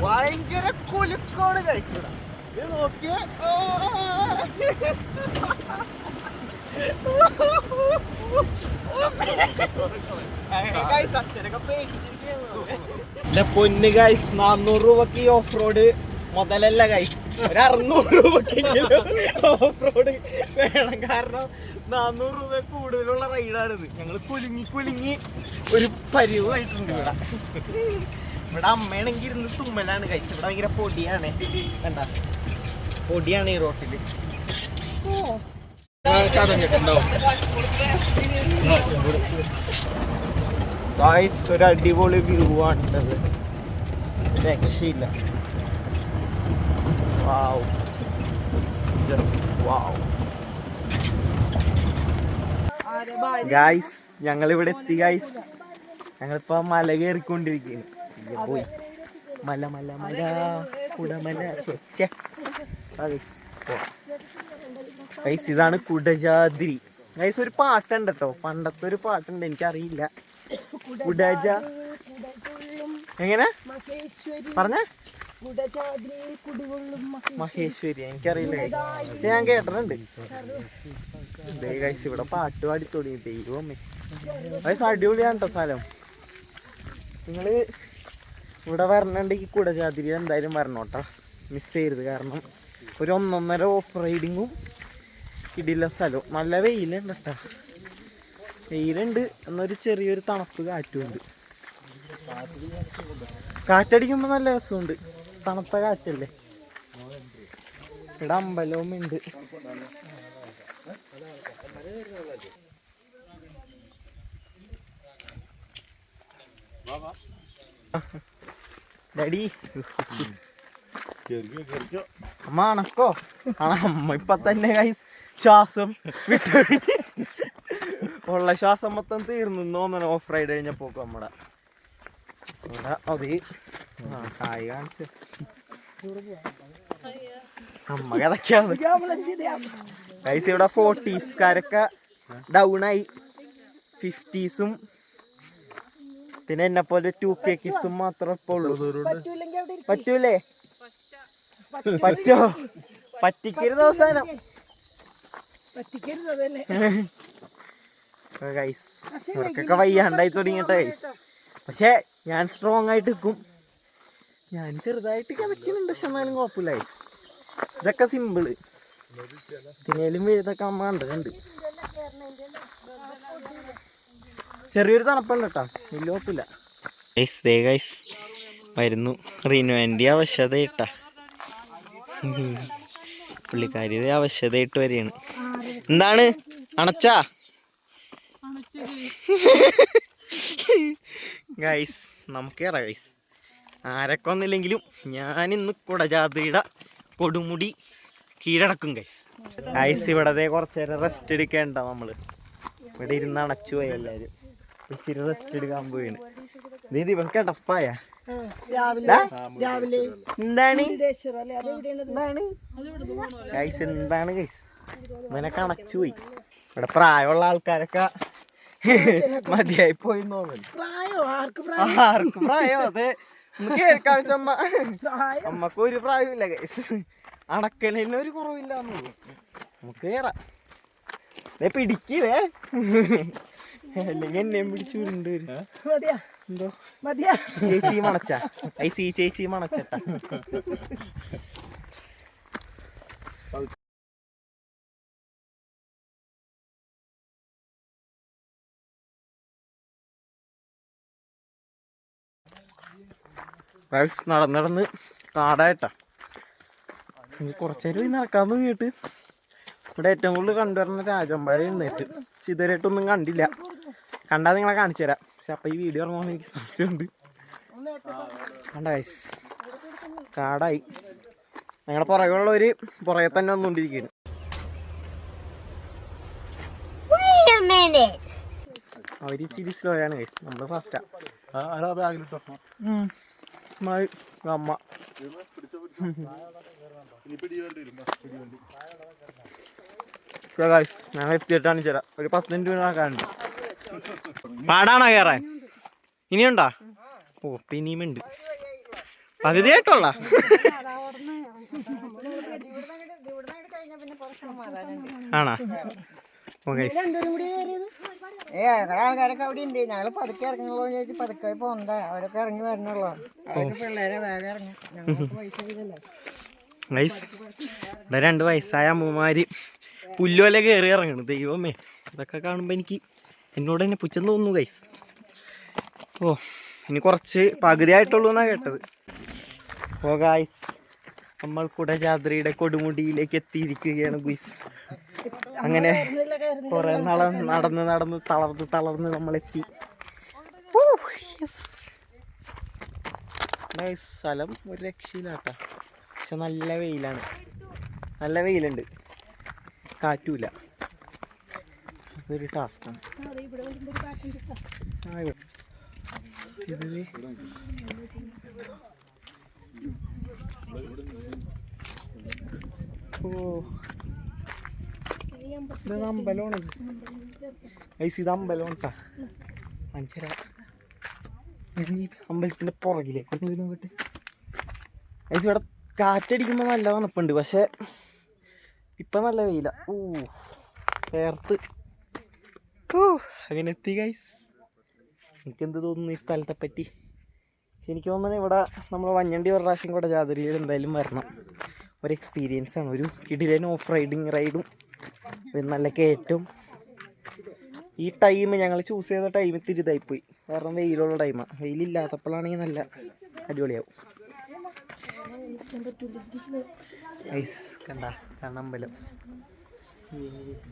ഭയങ്കര കുലുക്കോട് കഴിച്ചിട നോക്കിയ പൊന്ന് ഗൈസ് 400 രൂപക്ക് ഈ ഓഫ് റോഡ് മുതലല്ല ഗൈസ്. 600 രൂപക്കെങ്കിലും ഓഫ് റോഡ് വേണം. കാരണം 400 രൂപ കൂടുതലുള്ള റൈഡാണിത്. ഞങ്ങൾ കുലുങ്ങി ഒരു പരിവായിട്ടുണ്ട് ഇവിടെ. ഇവിടെ അമ്മയാണെങ്കിൽ ഇരുന്ന് തുമ്മലാണ് കഴിച്ചത്. ഇവിടെ ഭയങ്കര പൊടിയാണ്. കണ്ട പൊടിയാണ് ഈ റോട്ടില്. ഒരു അടിപൊളി വ്യൂ ആണത്. രക്ഷയില്ല. വാവ്, ജസ്റ്റ് വാവ്. ഗായ്സ് ഞങ്ങളിവിടെ എത്തി ഗായ്സ്. ഞങ്ങളിപ്പോ മല കയറിക്കൊണ്ടിരിക്കുകയാണ്. പോയി മല മല മല കുടമല. ഗൈസ് ഇതാണ് കുടജാദ്രി. ഗൈസ് ഒരു പാട്ടുണ്ട് കേട്ടോ, പണ്ടത്തെ ഒരു പാട്ടുണ്ട്, എനിക്കറിയില്ല. കുടജ എങ്ങനെ പറഞ്ഞ മഹേശ്വരി എനിക്കറിയില്ല ഗൈസ്, ഞാൻ കേട്ടിട്ടുണ്ട്. ഗൈസ് ഇവിടെ പാട്ട് പാടി തുടങ്ങി. ദൈവമേ ഗൈസ് അടിപൊളിയാണ് കേട്ടോ സ്ഥലം. നിങ്ങള് ഇവിടെ വരണുണ്ടെങ്കിൽ കുടജാദ്രി എന്തായാലും വരണോട്ടോ, മിസ് ചെയ്യരുത്. കാരണം ഒരു 1.5 ഓഫ് റൈഡിങ്ങും കിടില സ്ഥലവും. നല്ല വെയിലുണ്ട് കേട്ടോ, വെയിലുണ്ട് എന്നൊരു ചെറിയൊരു തണുപ്പ് കാറ്റുമുണ്ട്. കാറ്റടിക്കുമ്പോൾ നല്ല രസമുണ്ട്, തണുത്ത കാറ്റല്ലേ. ഇവിടെ അമ്പലവും ഉണ്ട്. ഡാഡി അമ്മ അണക്കോ അമ്മ ഇപ്പൊ തന്നെ ഗൈസ് ശ്വാസം വിട്ടു. ഉള്ള ശ്വാസം മൊത്തം തീർന്നു തോന്നണം ഓഫ് റൈഡ് കഴിഞ്ഞപ്പോ. നമ്മടെ ഇവിടെ അത് കായ് കാണിച്ച് അമ്മ കഥക്കാന്ന് ഗൈസ്. ഇവിടെ 40s ഡൗൺ ആയി, 50s പിന്നെ എന്നെ പോലെ 2K കിഡ്സും മാത്രമേ ഇപ്പൊ ഉള്ളൂ. പറ്റൂലേ? പറ്റോ? പറ്റിക്കരുത് അവസാനം ഗൈസ്. ഇവർക്കൊക്കെ വയ്യാണ്ടായി തുടങ്ങിയിട്ട ഗൈസ്. പക്ഷെ ഞാൻ സ്ട്രോങ് ആയിട്ട് നിൽക്കും. ഞാൻ ചെറുതായിട്ട് കിതക്കുന്നുണ്ട്, പക്ഷെ എന്നാലും കുഴപ്പമില്ല ഗൈസ്. ഇതൊക്കെ സിമ്പിള്. പിന്നേലും വീഴത്തൊക്കെ അമ്മ കണ്ടുണ്ട്. ചെറിയൊരു തണുപ്പുണ്ട് കേട്ടോ, വലിയ കുഴപ്പമില്ല ഗൈസ്. ദേ ഗൈസ് വരുന്നു റിനുവിൻ്റെ ആവശ്യതയിട്ടാ. പുള്ളിക്കാരി ആവശ്യതയിട്ട് വരെയാണ്. എന്താണ് അണച്ചാ ഗൈസ്? നമുക്ക് കയറാം ഗൈസ്. ആരൊക്കെ ഒന്നില്ലെങ്കിലും ഞാനിന്ന് കുടജാദ്രിയുടെ കൊടുമുടി കീഴടക്കും ഗൈസ്. ഗൈസ് ഇവിടെ കുറച്ച് നേരം റെസ്റ്റ് എടുക്കേണ്ട. നമ്മള് ഇവിടെ ഇരുന്ന് അണച്ചു പോയി എല്ലാവരും. ഇച്ചിരി റെസ്റ്റ് എടുക്കാൻ പോയാണ്. ദീദി ഇവർക്ക് ടപ്പായ എന്താണ് ഗൈസ്? എന്താണ് ഗൈസ്? ഇവനൊക്കെ അണച്ചു പോയി. ഇവിടെ പ്രായമുള്ള ആൾക്കാരൊക്കെ മതിയായി പോയി തോന്നുന്നു. ആർക്ക് പ്രായോ? അതെ കാണിച്ചമ്മ അമ്മക്ക് ഒരു പ്രായമില്ല ഗൈസ്. അണക്കലിന് ഒരു കുറവില്ല. നമുക്ക് കേറാം. പിടിക്കേ അല്ലെങ്കിൽ എന്നെയും പിടിച്ചുണ്ട്. എന്തോ ചേച്ചി മണച്ച ഐസി ചേച്ചി മണച്ചട്ട. നടന്ന് കാടായിട്ടാ. കുറച്ചേരം നടക്കാൻ തുടങ്ങിയിട്ട് ഇവിടെ ഏറ്റവും കൂടുതൽ കണ്ടുവരുന്ന രാജമ്പാടി എഴുന്നേറ്റ്. ഇതുവരെയായിട്ടൊന്നും കണ്ടില്ല. കണ്ടാൽ നിങ്ങളെ കാണിച്ചു തരാം. പക്ഷെ അപ്പം ഈ വീഡിയോ ഇറങ്ങുമെന്ന് എനിക്ക് സംശയമുണ്ട്. കണ്ട ഗൈസ് കാടായി. ഞങ്ങളുടെ പുറകെയുള്ളവർ പുറകെ തന്നെ വന്നുകൊണ്ടിരിക്കുകയാണ്. അവര് ഇച്ചിരി സ്ലോ ആണ് ഗൈസ്, നമ്മള് ഫാസ്റ്റാ. അമ്മ ഞങ്ങൾ എത്തിയിട്ടാണ് ചേരാ. ഒരു 10 മിനിറ്റ് കാണാനുണ്ട്. പാടാണോ കയറാൻ? ഇനിയുണ്ടാ? ഓ ഇനിയുമുണ്ട്. പകുതിയായിട്ടുള്ള ആണോ? ആൾക്കാരൊക്കെ അവിടെ ഉണ്ട്. ഞങ്ങള് പതുക്കെ ഇറങ്ങുള്ളൂ ചോദിച്ചു പതുക്കെ പോണ്ട. അവരൊക്കെ ഇറങ്ങി വരണുള്ളൂ. അവർക്ക് പിള്ളേരെ വേഗം ഇറങ്ങി. ഞങ്ങൾക്ക് പൈസ ഇല്ലല്ലോ. ഇവിടെ 2 വയസ്സായ അമ്മമാര് പുല്ലുവല്ല കയറി ഇറങ്ങണം. ദൈവമേ, ഇതൊക്കെ കാണുമ്പോൾ എനിക്ക് എന്നോട് തന്നെ പുച്ഛം തോന്നുന്നു ഗൈസ്. ഓ, ഇനി കുറച്ച് പകുതിയായിട്ടുള്ളൂ എന്നാണ് കേട്ടത്. ഓ ഗൈസ്, നമ്മൾ കുടജാദ്രിയുടെ കൊടുമുടിയിലേക്ക് എത്തിയിരിക്കുകയാണ് ഗൈസ്. അങ്ങനെ കുറെ നടന്ന് തളർന്ന് നമ്മളെത്തി. സ്ഥലം ഒരു രക്ഷയില്ലാട്ടാ. പക്ഷെ നല്ല വെയിലാണ്, നല്ല വെയിലുണ്ട്, കാറ്റൂല. അതൊരു ടാസ്ക്കാണ്. ഓ, ഇത് അമ്പലമാണ്. ഇത് അമ്പലമാണ് കേട്ടാ. മനസ്സിലാ അമ്പലത്തിന്റെ പുറകിലേക്ക് നോക്കട്ടെ. ഇവിടെ കാറ്റടിക്കുമ്പോൾ നല്ല തണുപ്പുണ്ട്, പക്ഷെ ഇപ്പൊ നല്ല വെയില. ഓ, വേർത്ത്. ഓ, അങ്ങനെ എത്തി ഗൈസ്. എനിക്കെന്ത് തോന്നുന്നു ഈ സ്ഥലത്തെ പറ്റി? എനിക്ക് തോന്നുന്നു ഇവിടെ നമ്മൾ വഞ്ഞണ്ടി ഒരു പ്രാവശ്യം കൂടെ ജാതിരിയിൽ എന്തായാലും വരണം. ഒരു എക്സ്പീരിയൻസ് ആണ്. ഒരു കിടിലൻ ഓഫ് റൈഡും നല്ല കയറ്റവും. ഈ ടൈം ഞങ്ങൾ ചൂസ് ചെയ്ത ടൈം ഇത്തിരി ഇതായിപ്പോയി, കാരണം വെയിലുള്ള ടൈമാണ്. വെയിലില്ലാത്തപ്പോഴാണെങ്കിൽ നല്ല അടിപൊളിയാവും. ഐസ് കണ്ട കണ്ണമ്പലം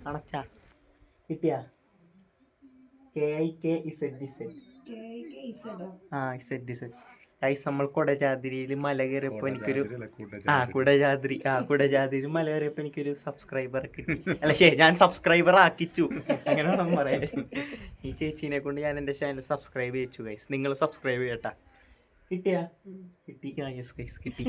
അണച്ചാ കിട്ടിയാ? ഐസ് നമ്മൾ കുടജാദ്രിയിൽ മല കയറിയപ്പോൾ എനിക്കൊരു കുടജാദ്രി മല കയറിയപ്പോൾ എനിക്കൊരു സബ്സ്ക്രൈബർ കിട്ടി. അല്ല ശരി, ഞാൻ സബ്സ്ക്രൈബർ ആക്കിച്ചു, അങ്ങനെ വേണം പറയാൻ. ഈ ചേച്ചീനെ കൊണ്ട് ഞാൻ എൻ്റെ ചാനൽ സബ്സ്ക്രൈബ് ചെയ്യിച്ചു ഗൈസ്. നിങ്ങൾ സബ്സ്ക്രൈബ് ചെയ്യട്ടാ. കിട്ടിയാ? കിട്ടി. യെസ് ഗൈസ്, കിട്ടി.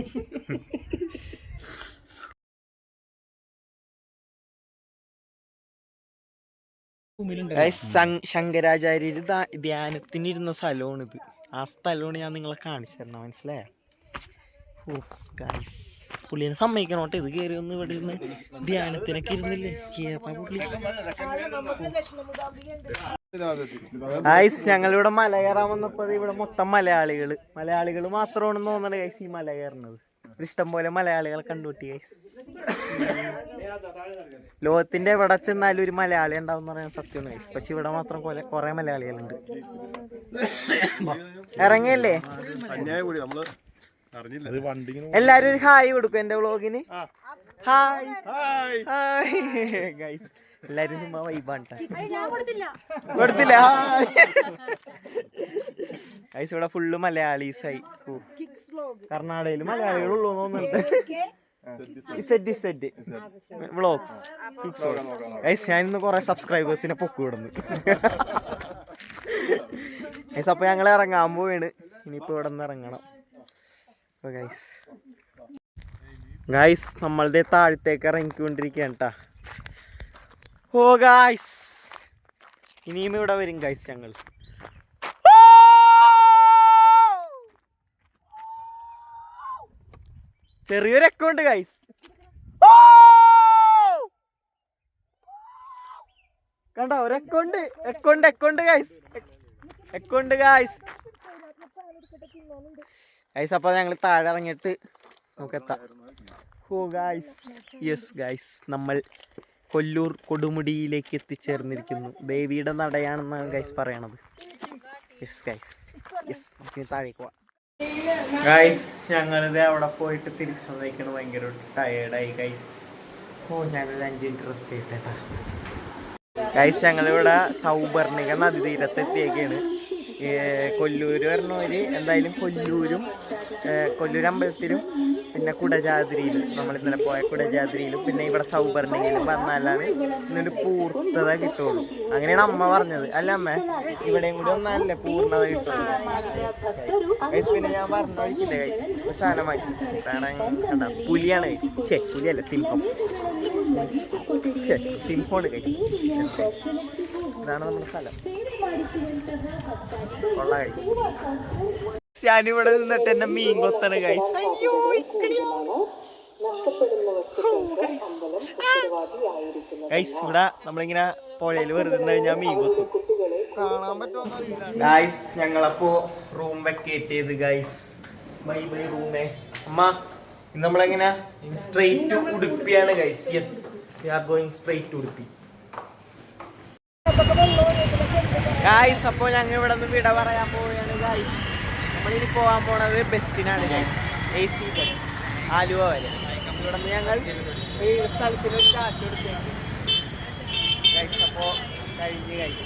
ശങ്കരാചാര്യർ ധ്യാനത്തിനിരുന്ന സ്ഥലമാണിത്. ആ സ്ഥലമാണ് ഞാൻ നിങ്ങളെ കാണിച്ചു തരണം, മനസ്സിലായ? ഓ ഗൈസ്, പുള്ളിനെ സമ്മതിക്കണോട്ടെ. ഇത് കയറി ഒന്ന് ഇവിടെ ഇരുന്ന് ധ്യാനത്തിനൊക്കെ ഇരുന്നില്ലേ, ഏതാ പുള്ളി. ഗൈസ്, ഞങ്ങളിവിടെ മല കയറാൻ വന്നപ്പോൾ ഇവിടെ മൊത്തം മലയാളികൾ മാത്രമാണെന്ന് തോന്നണ ഗൈസ് ഈ മല കയറുന്നത്. ഇഷ്ടം പോലെ മലയാളികളെ കണ്ടുപിട്ടി ഗൈസ്. ലോകത്തിന്റെ എവിടെ ചെന്നാലും ഒരു മലയാളി ഉണ്ടാവും എന്ന് പറയാൻ സത്യമാണ് ഗൈസ്. പക്ഷെ ഇവിടെ മാത്രം കുറെ മലയാളികളുണ്ട്. ഇറങ്ങിയല്ലേ? എല്ലാരും ഒരു ഹായ് കൊടുക്കും എന്റെ വ്ളോഗിന്. ഹായ് ഗൈസ്, എല്ലാരും ചുമ്മാ വൈബാണ്. കൊടുത്തില്ല ഗൈസ്. ഇവിടെ ഫുള്ള് മലയാളീസായി. കർണാടകയില് മലയാളികളുള്ളൂ തോന്നുന്നുണ്ട്. വ്ളോഗ്സ് ഗൈസ്, ഞാനിന്ന് കുറെ സബ്സ്ക്രൈബേഴ്സിനെ പൊക്കുവിടുന്നു ഗൈസ്. അപ്പൊ ഞങ്ങൾ ഇറങ്ങാൻ പോവാണ്. ഇനിയിപ്പോ ഇവിടെ നിന്ന് ഇറങ്ങണം. ഗൈസ്, നമ്മളുടെ താഴത്തേക്ക് ഇറങ്ങിക്കൊണ്ടിരിക്കുകയാണ് കേട്ടാ. ഓ ഗൈസ്, ഇനിയും ഇവിടെ വരും ഗൈസ് ഞങ്ങൾ. ചെറിയൊരു അക്കൗണ്ട് ഗൈസ്. കണ്ട, ഒരു അക്കൗണ്ട് ഗൈസ്. ഗൈസ്, അപ്പൊ ഞങ്ങൾ താഴെ ഇറങ്ങിയിട്ട് നോക്കെത്താം. ഓ ഗൈസ്, യെസ് ഗൈസ്, നമ്മൾ കൊല്ലൂർ കൊടുമുടിയിലേക്ക് എത്തിച്ചേർന്നിരിക്കുന്നു. ദേവിയുടെ നടയാണെന്നാണ് ഗൈസ് പറയണത്. യെസ് ഗൈസ്, യെസ്, നമുക്ക് താഴേക്ക് പോവാം. ഗൈസ്, ഞങ്ങളിത് അവിടെ പോയിട്ട് തിരിച്ചു വന്നിരിക്കണം. ഭയങ്കര ടയേർഡായി ഗൈസ്. ഓ, ഞാനൊരു 5 മിനിറ്റ് റെസ്റ്റ് ചെയ്തിട്ടാ ഗൈസ്. ഞങ്ങളിവിടെ സൗപർണിക നദീതീരത്തെത്തിയൊക്കെയാണ്. കൊല്ലൂർ പറഞ്ഞവര് എന്തായാലും കൊല്ലൂർ അമ്പലത്തിലും പിന്നെ കുടജാദ്രിയിലും, നമ്മൾ ഇന്നലെ പോയ കുടജാദ്രിയിലും പിന്നെ ഇവിടെ സൗപർണികയിലും വന്നാലാണ് ഇന്നൊരു പൂർണ്ണത കിട്ടുള്ളൂ. അങ്ങനെയാണ് അമ്മ പറഞ്ഞത്. അല്ല അമ്മ, ഇവിടെയും കൂടി ഒന്നല്ലേ പൂർണ്ണത കിട്ടുള്ളൂ. പിന്നെ ഞാൻ പറഞ്ഞില്ലേ കഴിച്ചു സാധനം വാങ്ങിച്ചു. കണ്ട, പുലിയാണ് കഴിച്ചു. പുലിയല്ല, സിംഹം. സിംഹമാണ് കഴിച്ചു. ഇതാണ് നമ്മുടെ സ്ഥലം. കൊള്ള കഴിച്ചു. ഞാനിവിടെ നിന്നിട്ട് എന്നെ മീൻ കൊത്തണ് ഗൈസ്. അയ്യോ ഗൈസ്, ഇവിടെ നമ്മളിങ്ങനെ പുഴയിൽ വെറുതെ കഴിഞ്ഞാൽ മീൻ കൊത്തും. കാണാൻ പറ്റുമോ ഗൈസ്? ഞങ്ങളപ്പോ റൂം വെക്കേറ്റ് ചെയ്ത് ഗൈസ്. ബൈ ബൈ റൂമേ. അമ്മ ഇന്ന് നമ്മളെങ്ങനെ സ്ട്രെയിറ്റ് ടു ഉടുപ്പിയാണ് guys. Yes, we are going straight to Udupi guys. അപ്പോൾ ഞങ്ങൾ ഇവിടെ നിന്ന് വിട പറയാൻ പോവുകയാണ് ഗൈസ്. നമ്മളിനി പോകാൻ പോണത് ബസ്സിനാണ് ഗൈസ്. AC ബസ് ആലുവ വരെ. ഇവിടെ നിന്ന് ഞങ്ങൾ ഈ സ്ഥലത്തിന് ഒരു കാറ്റ് എടുത്തേക്ക് ഗൈസ്. അപ്പോൾ കഴിഞ്ഞ് ഗൈസ്.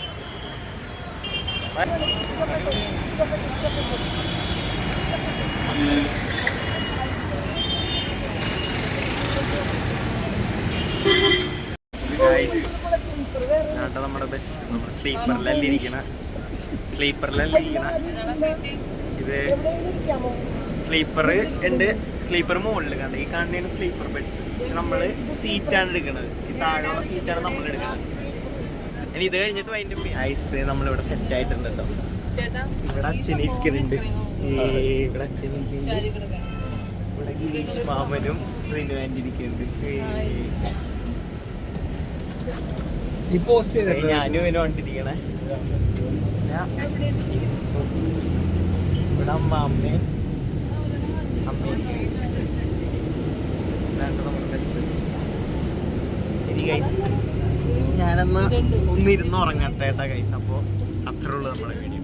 നമ്മുടെ ബസ് നമ്മുടെ സ്ലീപ്പറിലല്ല ഇരിക്കണ ഇത് സ്ലീപ്പർ ഉണ്ട്. സ്ലീപ്പർ മുകളിൽ കണ്ട ഈ കാണുന്നതാണ് സ്ലീപ്പർ ബെഡ്സ്. പക്ഷെ നമ്മള് സീറ്റാണ് എടുക്കണത്. ഈ താഴെയുള്ള സീറ്റാണ് നമ്മൾ എടുക്കുന്നത്. ഇനി ഇത് കഴിഞ്ഞിട്ട് അതിന്റെ ഐസ് നമ്മളിവിടെ സെറ്റ് ആയിട്ടുണ്ട് കേട്ടോ. ഇവിടെ അച്ഛൻ ഇരിക്കുന്നുണ്ട്. ഇവിടെ അച്ഛൻ ഇരിക്കുന്നുണ്ട്. ഇവിടെ ഗിരീഷ് മാമനും റിനുവാൻറ്റി ഇരിക്കുന്നുണ്ട്. ഞാനും ഇവനും കണ്ടിരിക്കണേ. ഇവിടെ അമ്മയും നമ്മുടെ ബസ്. ശരി ഗൈസ്, ഞാനെന്നാ ഒന്നിരുന്ന് ഉറങ്ങട്ടെ കേട്ടാ ഗൈസ്. അപ്പോൾ അത്രേ ഉള്ളൂ നമ്മുടെ വീഡിയോ.